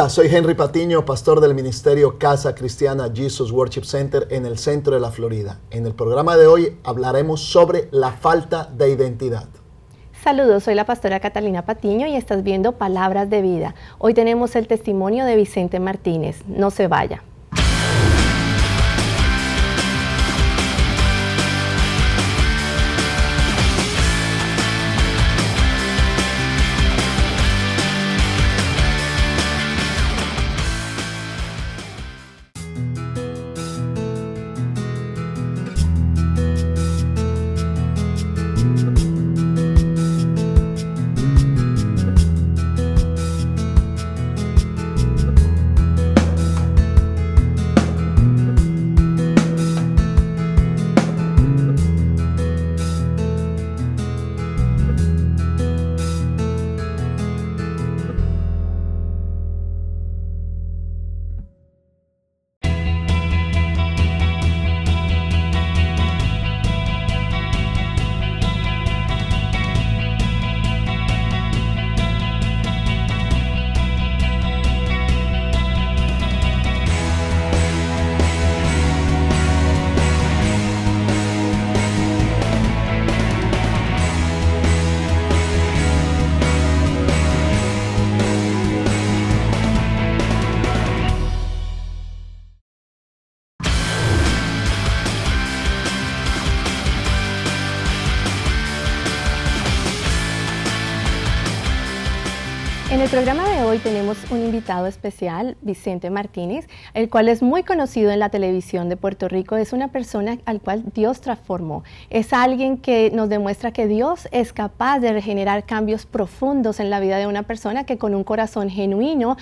Hola, soy Henry Patiño, pastor del ministerio Casa Cristiana Jesus Worship Center en el centro de la Florida. En el programa de hoy hablaremos sobre la falta de identidad. Saludos, soy la pastora Catalina Patiño y estás viendo Palabras de Vida. Hoy tenemos el testimonio de Vicente Martínez. No se vaya. En el programa de hoy tenemos un invitado especial, Vicente Martínez, el cual es muy conocido en la televisión de Puerto Rico. Es una persona al cual Dios transformó. Es alguien que nos demuestra que Dios es capaz de regenerar cambios profundos en la vida de una persona que con un corazón genuino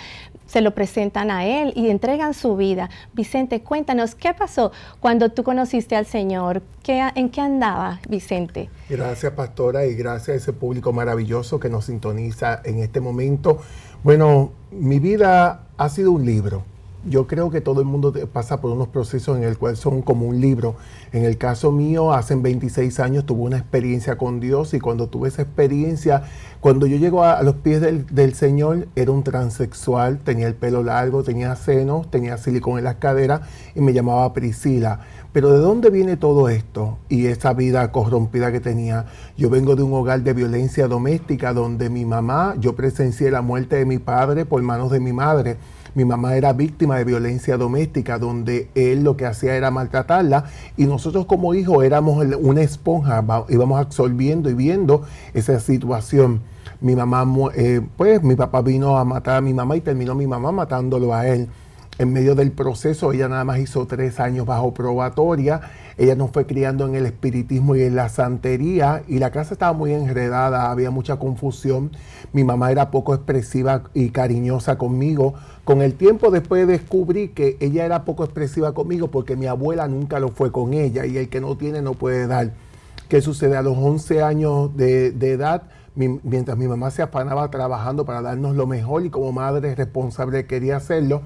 se lo presentan a Él y entregan su vida. Vicente, cuéntanos, ¿qué pasó cuando tú conociste al Señor? ¿En qué andaba, Vicente? Gracias, pastora, y gracias a ese público maravilloso que nos sintoniza en este momento. Bueno, mi vida ha sido un libro. Yo creo que todo el mundo pasa por unos procesos en el cual son como un libro. En el caso mío, hace 26 años tuve una experiencia con Dios, y cuando tuve esa experiencia, cuando yo llego a los pies del Señor, era un transexual, tenía el pelo largo, tenía senos, tenía silicón en las caderas y me llamaba Priscila. Pero ¿de dónde viene todo esto y esa vida corrompida que tenía? Yo vengo de un hogar de violencia doméstica donde mi mamá, yo presencié la muerte de mi padre por manos de mi madre. Mi mamá era víctima de violencia doméstica donde él lo que hacía era maltratarla, y nosotros como hijos éramos una esponja, íbamos absorbiendo y viendo esa situación. Mi mamá, mi papá vino a matar a mi mamá y terminó mi mamá matándolo a él. En medio del proceso, ella nada más hizo 3 años bajo probatoria. Ella nos fue criando en el espiritismo y en la santería, y la casa estaba muy enredada, había mucha confusión. Mi mamá era poco expresiva y cariñosa conmigo. Con el tiempo después descubrí que ella era poco expresiva conmigo porque mi abuela nunca lo fue con ella, y el que no tiene no puede dar. ¿Qué sucede? A los 11 años de edad, mientras mi mamá se afanaba trabajando para darnos lo mejor y como madre responsable quería hacerlo,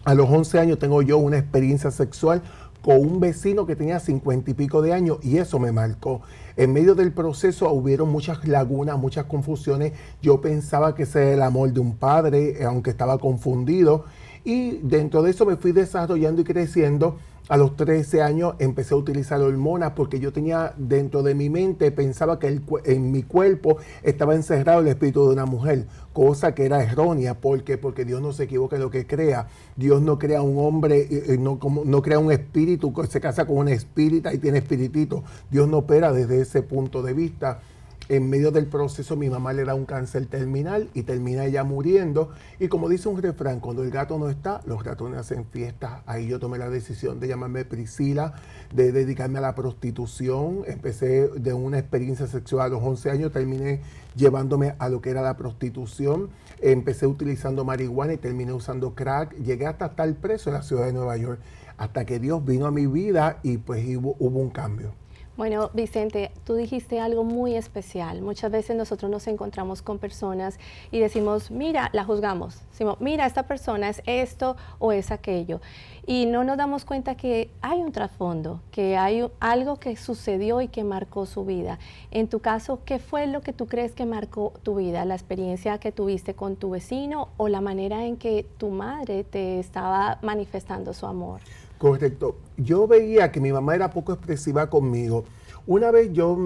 a los 11 años tengo yo una experiencia sexual con un vecino que tenía 50 y pico de años, y eso me marcó. En medio del proceso hubieron muchas lagunas, muchas confusiones. Yo pensaba que ese era el amor de un padre, aunque estaba confundido. Y dentro de eso me fui desarrollando y creciendo. A los 13 años empecé a utilizar hormonas porque yo tenía dentro de mi mente, pensaba que en mi cuerpo estaba encerrado el espíritu de una mujer, cosa que era errónea. ¿Por qué? Porque Dios no se equivoca en lo que crea. Dios no crea un hombre, no crea un espíritu que se casa con una espírita y tiene espiritito. Dios no opera desde ese punto de vista. En medio del proceso mi mamá le da un cáncer terminal y termina ella muriendo. Y como dice un refrán, cuando el gato no está, los ratones hacen fiesta. Ahí yo tomé la decisión de llamarme Priscila, de dedicarme a la prostitución. Empecé de una experiencia sexual a los 11 años, terminé llevándome a lo que era la prostitución. Empecé utilizando marihuana y terminé usando crack. Llegué hasta estar preso en la ciudad de Nueva York, hasta que Dios vino a mi vida y pues hubo un cambio. Bueno, Vicente, tú dijiste algo muy especial. Muchas veces nosotros nos encontramos con personas y decimos, mira, la juzgamos. Decimos, mira, esta persona es esto o es aquello. Y no nos damos cuenta que hay un trasfondo, que hay algo que sucedió y que marcó su vida. En tu caso, ¿qué fue lo que tú crees que marcó tu vida? ¿La experiencia que tuviste con tu vecino o la manera en que tu madre te estaba manifestando su amor? Correcto. Yo veía que mi mamá era poco expresiva conmigo. Una vez yo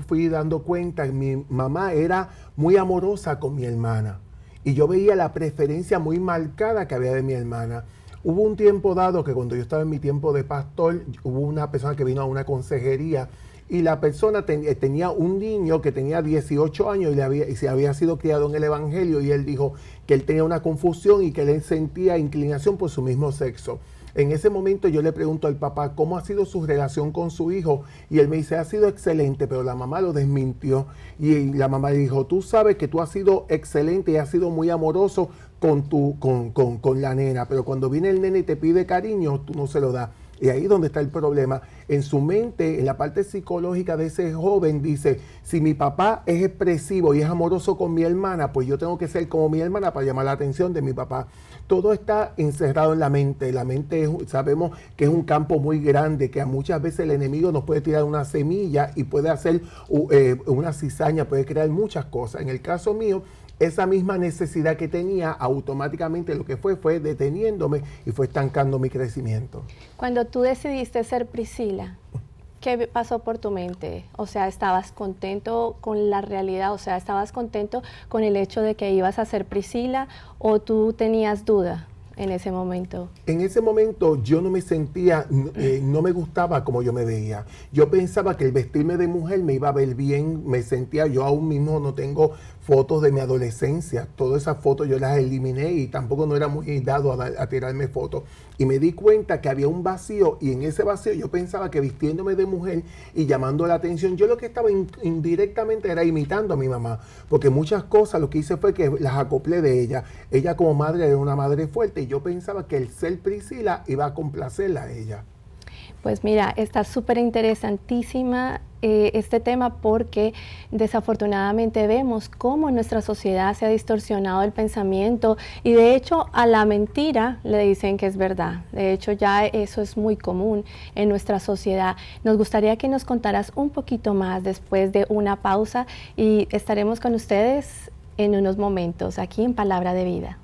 fui dando cuenta que mi mamá era muy amorosa con mi hermana. Y yo veía la preferencia muy marcada que había de mi hermana. Hubo un tiempo dado que cuando yo estaba en mi tiempo de pastor, hubo una persona que vino a una consejería y la persona tenía un niño que tenía 18 años y se había sido criado en el Evangelio, y él dijo que él tenía una confusión y que él sentía inclinación por su mismo sexo. En ese momento yo le pregunto al papá cómo ha sido su relación con su hijo, y él me dice, ha sido excelente, pero la mamá lo desmintió, y la mamá le dijo, tú sabes que tú has sido excelente y has sido muy amoroso con la nena, pero cuando viene el nene y te pide cariño, tú no se lo das. Y ahí es donde está el problema. En su mente, en la parte psicológica de ese joven, dice, si mi papá es expresivo y es amoroso con mi hermana, pues yo tengo que ser como mi hermana para llamar la atención de mi papá. Todo está encerrado en la mente. La mente sabemos que es un campo muy grande, que muchas veces el enemigo nos puede tirar una semilla y puede hacer una cizaña, puede crear muchas cosas. En el caso mío, esa misma necesidad que tenía, automáticamente lo que fue deteniéndome y fue estancando mi crecimiento. Cuando tú decidiste ser Priscila, ¿qué pasó por tu mente? O sea, ¿estabas contento con la realidad? O sea, ¿estabas contento con el hecho de que ibas a ser Priscila o tú tenías duda en ese momento? En ese momento yo no me sentía, no me gustaba como yo me veía. Yo pensaba que el vestirme de mujer me iba a ver bien, me sentía, yo aún mismo no tengo fotos de mi adolescencia, todas esas fotos yo las eliminé y tampoco no era muy dado a tirarme fotos. Y me di cuenta que había un vacío, y en ese vacío yo pensaba que vistiéndome de mujer y llamando la atención, yo lo que estaba indirectamente era imitando a mi mamá, porque muchas cosas lo que hice fue que las acoplé de ella. Ella como madre era una madre fuerte y yo pensaba que el ser Priscila iba a complacerla a ella. Pues mira, está súper interesantísima este tema, porque desafortunadamente vemos cómo en nuestra sociedad se ha distorsionado el pensamiento y de hecho a la mentira le dicen que es verdad. De hecho ya eso es muy común en nuestra sociedad. Nos gustaría que nos contaras un poquito más después de una pausa y estaremos con ustedes en unos momentos aquí en Palabra de Vida.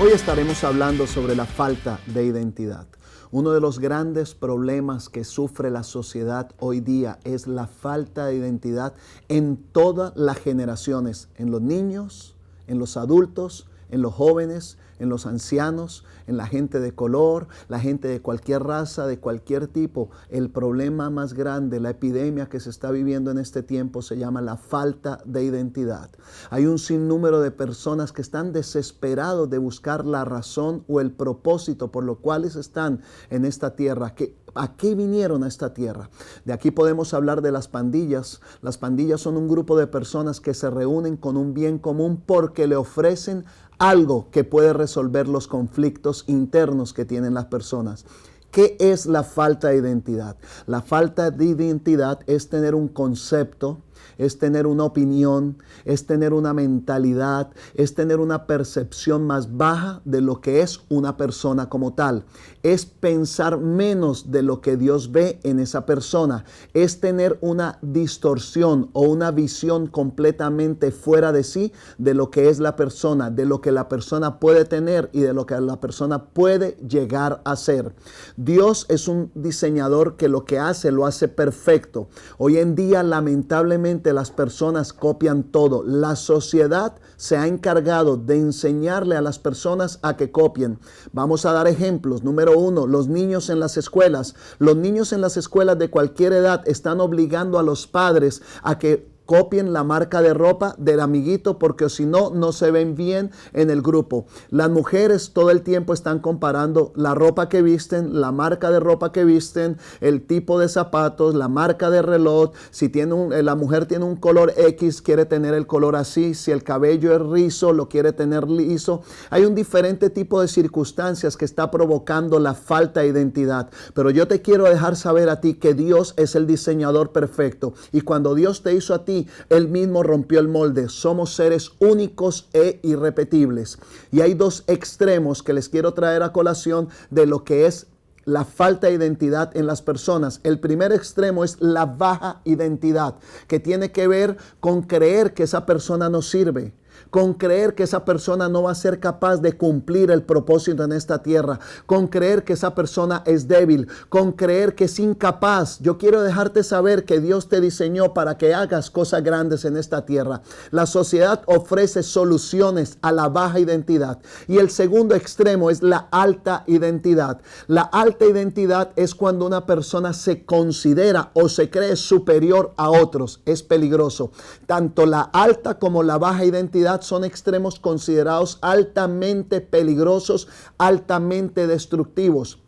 Hoy estaremos hablando sobre la falta de identidad. Uno de los grandes problemas que sufre la sociedad hoy día es la falta de identidad en todas las generaciones, en los niños, en los adultos, en los jóvenes, en los ancianos, en la gente de color, la gente de cualquier raza, de cualquier tipo. El problema más grande, la epidemia que se está viviendo en este tiempo se llama la falta de identidad. Hay un sinnúmero de personas que están desesperados de buscar la razón o el propósito por lo cuales están en esta tierra. ¿A qué vinieron a esta tierra? De aquí podemos hablar de las pandillas. Las pandillas son un grupo de personas que se reúnen con un bien común porque le ofrecen algo que puede resolver los conflictos internos que tienen las personas. ¿Qué es la falta de identidad? La falta de identidad es tener un concepto, es tener una opinión, es tener una mentalidad, es tener una percepción más baja de lo que es una persona como tal. Es pensar menos de lo que Dios ve en esa persona. Es tener una distorsión o una visión completamente fuera de sí de lo que es la persona, de lo que la persona puede tener y de lo que la persona puede llegar a ser. Dios es un diseñador que lo que hace, lo hace perfecto. Hoy en día, lamentablemente, las personas copian todo. La sociedad se ha encargado de enseñarle a las personas a que copien. Vamos a dar ejemplos. Número 1, los niños en las escuelas. Los niños en las escuelas de cualquier edad están obligando a los padres a que copien la marca de ropa del amiguito porque si no, no se ven bien en el grupo. Las mujeres todo el tiempo están comparando la ropa que visten, la marca de ropa que visten, el tipo de zapatos, la marca de reloj. Si la mujer tiene un color X, quiere tener el color así. Si el cabello es rizo, lo quiere tener liso. Hay un diferente tipo de circunstancias que está provocando la falta de identidad. Pero yo te quiero dejar saber a ti que Dios es el diseñador perfecto. Y cuando Dios te hizo a ti, Él mismo rompió el molde. Somos seres únicos e irrepetibles. Y hay dos extremos que les quiero traer a colación de lo que es la falta de identidad en las personas. El primer extremo es la baja identidad, que tiene que ver con creer que esa persona no sirve, con creer que esa persona no va a ser capaz de cumplir el propósito en esta tierra, con creer que esa persona es débil, con creer que es incapaz. Yo quiero dejarte saber que Dios te diseñó para que hagas cosas grandes en esta tierra. La sociedad ofrece soluciones a la baja identidad. Y el segundo extremo es la alta identidad. La alta identidad es cuando una persona se considera o se cree superior a otros. Es peligroso. Tanto la alta como la baja identidad son extremos considerados altamente peligrosos, altamente destructivos.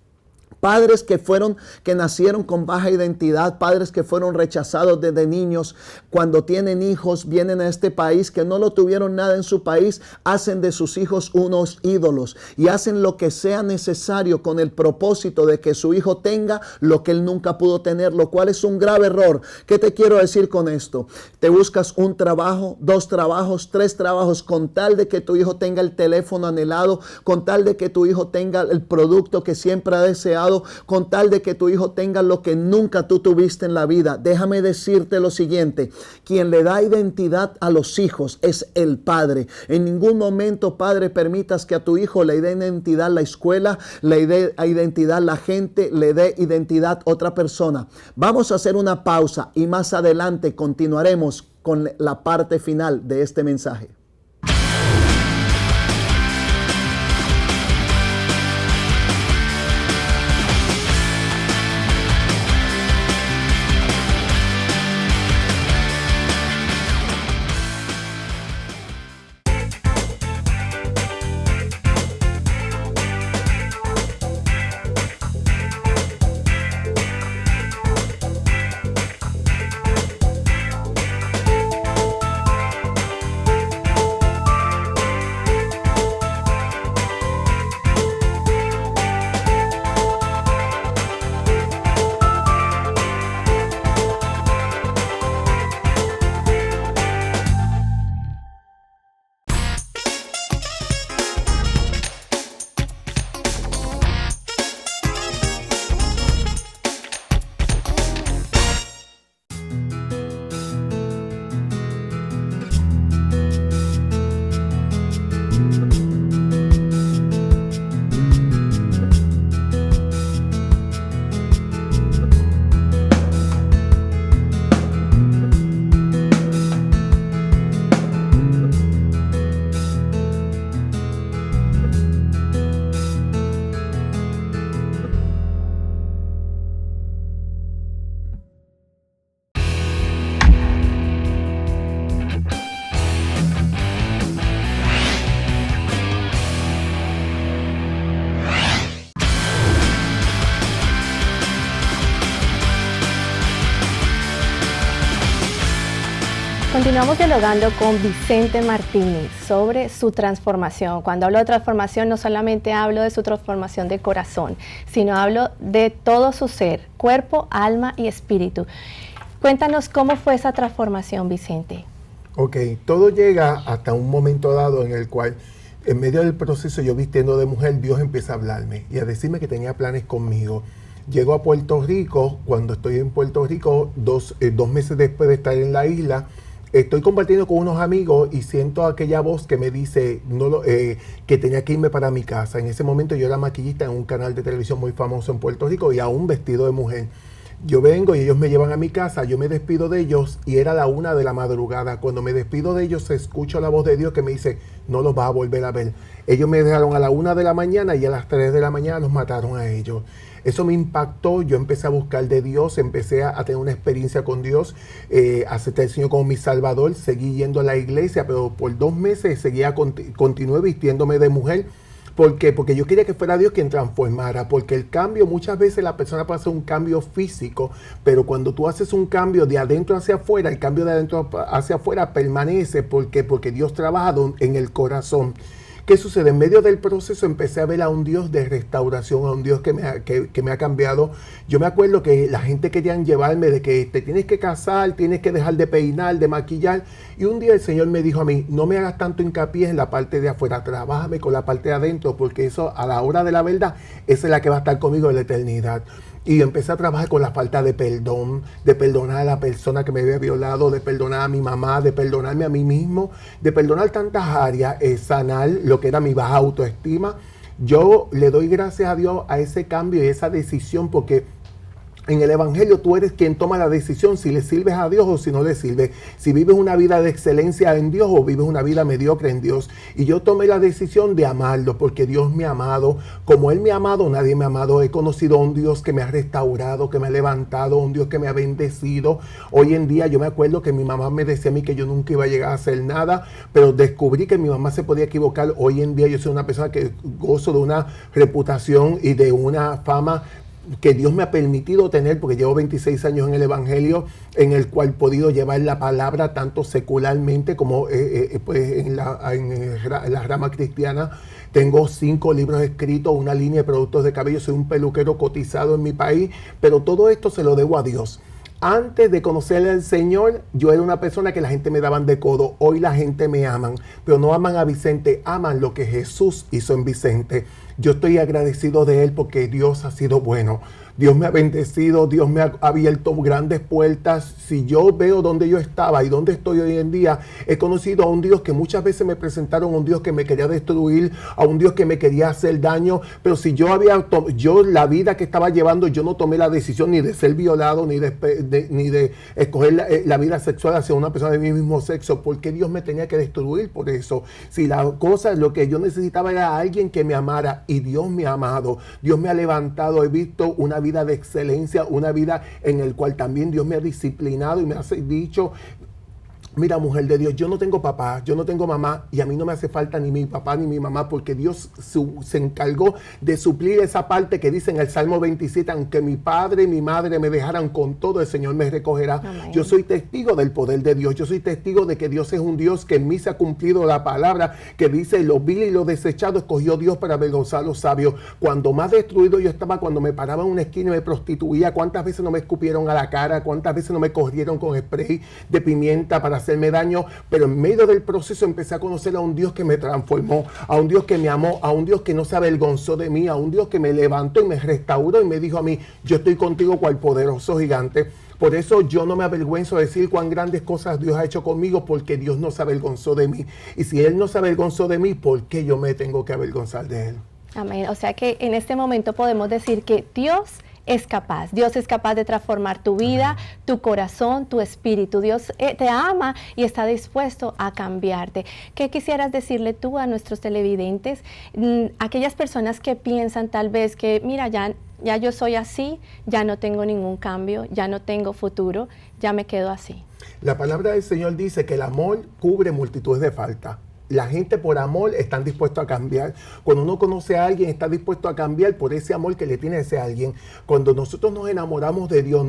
Padres que nacieron con baja identidad, padres que fueron rechazados desde niños, cuando tienen hijos, vienen a este país que no lo tuvieron nada en su país, hacen de sus hijos unos ídolos y hacen lo que sea necesario con el propósito de que su hijo tenga lo que él nunca pudo tener, lo cual es un grave error. ¿Qué te quiero decir con esto? Te buscas un trabajo, 2 trabajos, 3 trabajos con tal de que tu hijo tenga el teléfono anhelado, con tal de que tu hijo tenga el producto que siempre ha deseado, con tal de que tu hijo tenga lo que nunca tú tuviste en la vida. Déjame decirte lo siguiente: quien le da identidad a los hijos es el padre. En ningún momento, padre, permitas que a tu hijo le dé identidad la escuela, le dé identidad la gente, le dé identidad otra persona. Vamos a hacer una pausa y más adelante continuaremos con la parte final de este mensaje. Continuamos dialogando con Vicente Martínez sobre su transformación. Cuando hablo de transformación, no solamente hablo de su transformación de corazón, sino hablo de todo su ser, cuerpo, alma y espíritu. Cuéntanos cómo fue esa transformación, Vicente. Ok, todo llega hasta un momento dado en el cual, en medio del proceso, yo vistiendo de mujer, Dios empieza a hablarme y a decirme que tenía planes conmigo. Llego a Puerto Rico. Cuando estoy en Puerto Rico, dos meses después de estar en la isla, estoy compartiendo con unos amigos y siento aquella voz que me dice que tenía que irme para mi casa. En ese momento yo era maquillista en un canal de televisión muy famoso en Puerto Rico y aún vestido de mujer. Yo vengo y ellos me llevan a mi casa, yo me despido de ellos y era la 1 de la madrugada. Cuando me despido de ellos, se escucha la voz de Dios que me dice, no los vas a volver a ver. Ellos me dejaron a la 1 de la mañana y a las 3 de la mañana los mataron a ellos. Eso me impactó, yo empecé a buscar de Dios, empecé a tener una experiencia con Dios, acepté al Señor como mi Salvador, seguí yendo a la iglesia, pero por 2 meses continué vistiéndome de mujer. ¿Por qué? Porque yo quería que fuera Dios quien transformara, porque el cambio, muchas veces la persona puede hacer un cambio físico, pero cuando tú haces un cambio de adentro hacia afuera, el cambio de adentro hacia afuera permanece. ¿Por qué? Porque Dios trabaja en el corazón. ¿Qué sucede? En medio del proceso empecé a ver a un Dios de restauración, a un Dios que me ha cambiado. Yo me acuerdo que la gente querían llevarme de que te tienes que casar, tienes que dejar de peinar, de maquillar. Y un día el Señor me dijo a mí, no me hagas tanto hincapié en la parte de afuera, trabájame con la parte de adentro, porque eso a la hora de la verdad, esa es la que va a estar conmigo en la eternidad. Y empecé a trabajar con la falta de perdón, de perdonar a la persona que me había violado, de perdonar a mi mamá, de perdonarme a mí mismo, de perdonar tantas áreas, sanar lo que era mi baja autoestima. Yo le doy gracias a Dios a ese cambio y esa decisión, porque en el Evangelio tú eres quien toma la decisión si le sirves a Dios o si no le sirves. Si vives una vida de excelencia en Dios o vives una vida mediocre en Dios. Y yo tomé la decisión de amarlo porque Dios me ha amado. Como Él me ha amado, nadie me ha amado. He conocido a un Dios que me ha restaurado, que me ha levantado, un Dios que me ha bendecido. Hoy en día yo me acuerdo que mi mamá me decía a mí que yo nunca iba a llegar a hacer nada, pero descubrí que mi mamá se podía equivocar. Hoy en día yo soy una persona que gozo de una reputación y de una fama que Dios me ha permitido tener, porque llevo 26 años en el Evangelio, en el cual he podido llevar la palabra tanto secularmente como pues en la rama cristiana. Tengo 5 libros escritos, una línea de productos de cabello, soy un peluquero cotizado en mi país, pero todo esto se lo debo a Dios. Antes de conocerle al Señor, yo era una persona que la gente me daban de codo. Hoy la gente me aman, pero no aman a Vicente, aman lo que Jesús hizo en Vicente. Yo estoy agradecido de Él porque Dios ha sido bueno. Dios me ha bendecido, Dios me ha abierto grandes puertas. Si yo veo dónde yo estaba y dónde estoy hoy en día, he conocido a un Dios que muchas veces me presentaron, a un Dios que me quería destruir, a un Dios que me quería hacer daño. Pero si yo la vida que estaba llevando, yo no tomé la decisión ni de ser violado, ni de escoger la vida sexual hacia una persona de mi mismo sexo, porque Dios me tenía que destruir por eso. Si lo que yo necesitaba era alguien que me amara, y Dios me ha amado, Dios me ha levantado, he visto una vida de excelencia, una vida en el cual también Dios me ha disciplinado y me ha dicho, mira, mujer de Dios, yo no tengo papá, yo no tengo mamá, y a mí no me hace falta ni mi papá ni mi mamá, porque Dios se encargó de suplir esa parte que dice en el Salmo 27, aunque mi padre y mi madre me dejaran, con todo el Señor me recogerá. Amén. Yo soy testigo del poder de Dios, yo soy testigo de que Dios es un Dios que en mí se ha cumplido la palabra que dice, lo vil y lo desechado escogió Dios para avergonzar a los sabios. Cuando más destruido yo estaba, cuando me paraba en una esquina y me prostituía, cuántas veces no me escupieron a la cara, cuántas veces no me corrieron con spray de pimienta para hacerme daño, pero en medio del proceso empecé a conocer a un Dios que me transformó, a un Dios que me amó, a un Dios que no se avergonzó de mí, a un Dios que me levantó y me restauró y me dijo a mí, yo estoy contigo cual poderoso gigante. Por eso yo no me avergüenzo de decir cuán grandes cosas Dios ha hecho conmigo, porque Dios no se avergonzó de mí. Y si Él no se avergonzó de mí, ¿por qué yo me tengo que avergonzar de Él? Amén. O sea que en este momento podemos decir que Dios es capaz de transformar tu vida, tu corazón, tu espíritu. Dios te ama y está dispuesto a cambiarte. ¿Qué quisieras decirle tú a nuestros televidentes? Aquellas personas que piensan tal vez que, mira, ya yo soy así, ya no tengo ningún cambio, ya no tengo futuro, ya me quedo así. La palabra del Señor dice que el amor cubre multitudes de faltas. La gente por amor están dispuestos a cambiar. Cuando uno conoce a alguien, está dispuesto a cambiar por ese amor que le tiene a ese alguien. Cuando nosotros nos enamoramos de Dios,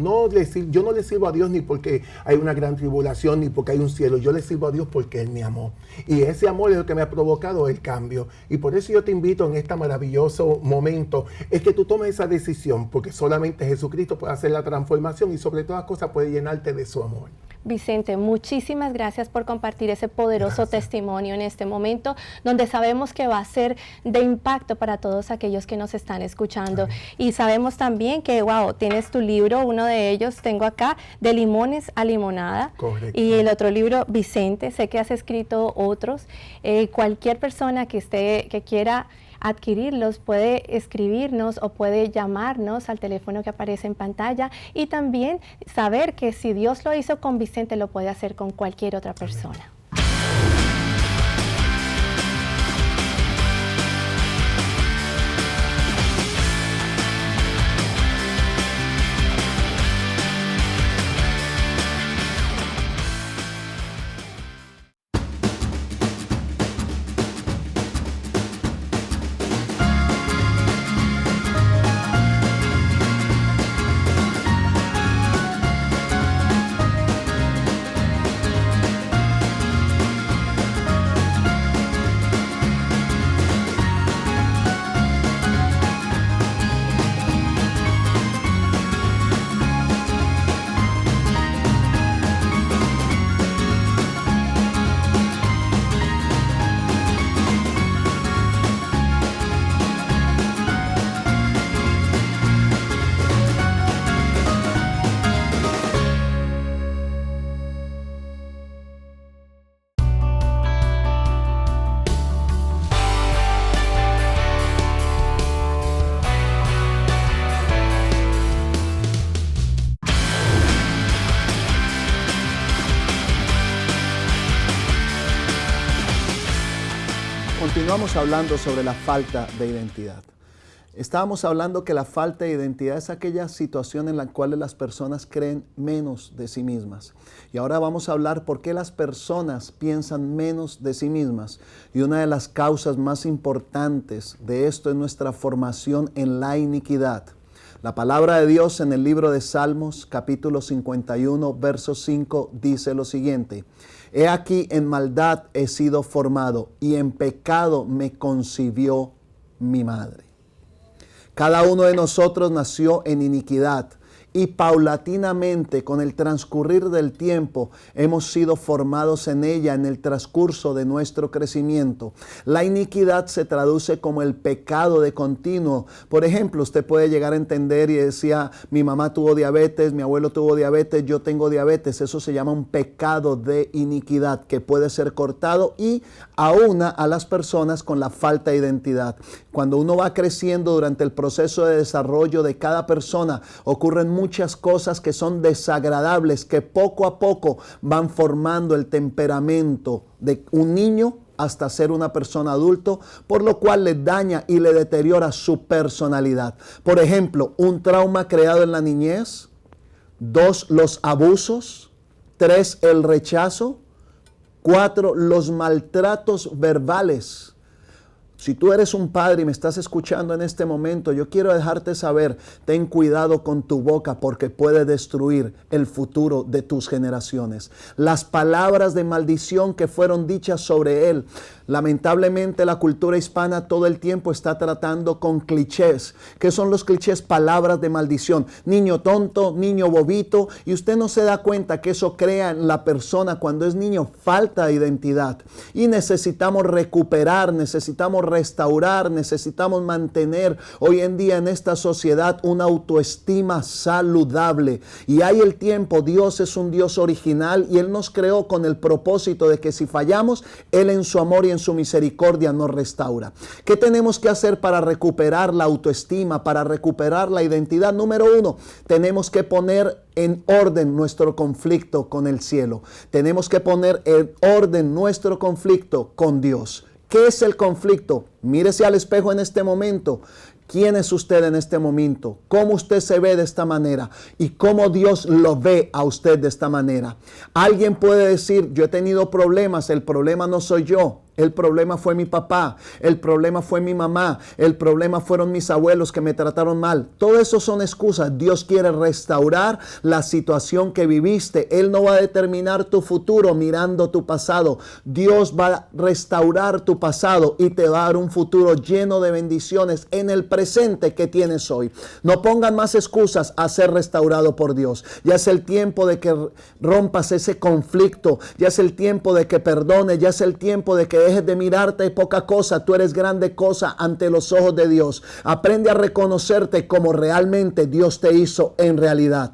yo no le sirvo a Dios ni porque hay una gran tribulación, ni porque hay un cielo. Yo le sirvo a Dios porque Él me amó. Y ese amor es lo que me ha provocado el cambio. Y por eso yo te invito en este maravilloso momento, es que tú tomes esa decisión, porque solamente Jesucristo puede hacer la transformación y sobre todas las cosas puede llenarte de su amor. Vicente, muchísimas gracias por compartir ese poderoso testimonio en este momento, donde sabemos que va a ser de impacto para todos aquellos que nos están escuchando. Amén. Y sabemos también que, wow, tienes tu libro, uno de ellos tengo acá, De limones a limonada. Correcto. Y el otro libro, Vicente, sé que has escrito otros. Cualquier persona que quiera adquirirlos puede escribirnos o puede llamarnos al teléfono que aparece en pantalla, y también saber que si Dios lo hizo con Vicente, lo puede hacer con cualquier otra persona. Continuamos hablando sobre la falta de identidad. Estábamos hablando que la falta de identidad es aquella situación en la cual las personas creen menos de sí mismas. Y ahora vamos a hablar por qué las personas piensan menos de sí mismas. Y una de las causas más importantes de esto es nuestra formación en la iniquidad. La palabra de Dios en el libro de Salmos, capítulo 51, verso 5, dice lo siguiente: He aquí en maldad he sido formado, y en pecado me concibió mi madre. Cada uno de nosotros nació en iniquidad, y paulatinamente, con el transcurrir del tiempo, hemos sido formados en ella en el transcurso de nuestro crecimiento. La iniquidad se traduce como el pecado de continuo. Por ejemplo, usted puede llegar a entender y decía, mi mamá tuvo diabetes, mi abuelo tuvo diabetes, yo tengo diabetes. Eso se llama un pecado de iniquidad que puede ser cortado y aúna a las personas con la falta de identidad. Cuando uno va creciendo durante el proceso de desarrollo de cada persona, ocurren muchas cosas que son desagradables, que poco a poco van formando el temperamento de un niño hasta ser una persona adulto, por lo cual le daña y le deteriora su personalidad. Por ejemplo, un trauma creado en la niñez, 2, los abusos, 3, el rechazo, 4, los maltratos verbales. Si tú eres un padre y me estás escuchando en este momento, yo quiero dejarte saber, ten cuidado con tu boca porque puede destruir el futuro de tus generaciones. Las palabras de maldición que fueron dichas sobre él, lamentablemente la cultura hispana todo el tiempo está tratando con clichés. ¿Qué son los clichés? Palabras de maldición. Niño tonto, niño bobito, y usted no se da cuenta que eso crea en la persona cuando es niño falta de identidad. Y necesitamos recuperar, necesitamos restaurar, necesitamos mantener hoy en día en esta sociedad una autoestima saludable. Y hay el tiempo, Dios es un Dios original y Él nos creó con el propósito de que si fallamos, Él en su amor y en su misericordia nos restaura. ¿Qué tenemos que hacer para recuperar la autoestima, para recuperar la identidad? Número 1, tenemos que poner en orden nuestro conflicto con el cielo. Tenemos que poner en orden nuestro conflicto con Dios. ¿Qué es el conflicto? Mírese al espejo en este momento. ¿Quién es usted en este momento? ¿Cómo usted se ve de esta manera? ¿Y cómo Dios lo ve a usted de esta manera? Alguien puede decir, yo he tenido problemas, el problema no soy yo. El problema fue mi papá, el problema fue mi mamá, el problema fueron mis abuelos que me trataron mal. Todo eso son excusas. Dios quiere restaurar la situación que viviste. Él no va a determinar tu futuro mirando tu pasado. Dios va a restaurar tu pasado y te va a dar un futuro lleno de bendiciones en el presente que tienes hoy. No pongan más excusas a ser restaurado por Dios. Ya es el tiempo de que rompas ese conflicto. Ya es el tiempo de que perdones. Ya es el tiempo de que dejes de mirarte poca cosa. Tú eres grande cosa ante los ojos de Dios. Aprende a reconocerte como realmente Dios te hizo en realidad.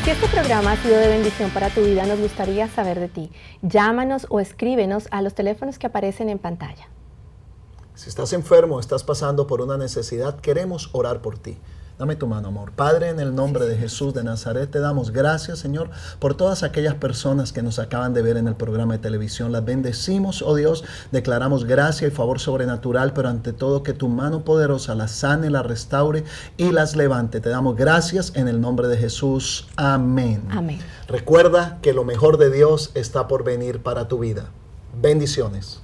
Si este programa ha sido de bendición para tu vida, nos gustaría saber de ti. Llámanos o escríbenos a los teléfonos que aparecen en pantalla. Si estás enfermo, estás pasando por una necesidad, queremos orar por ti. Dame tu mano, amor. Padre, en el nombre de Jesús de Nazaret, te damos gracias, Señor, por todas aquellas personas que nos acaban de ver en el programa de televisión. Las bendecimos, oh Dios, declaramos gracia y favor sobrenatural, pero ante todo que tu mano poderosa las sane, las restaure y las levante. Te damos gracias en el nombre de Jesús. Amén. Amén. Recuerda que lo mejor de Dios está por venir para tu vida. Bendiciones.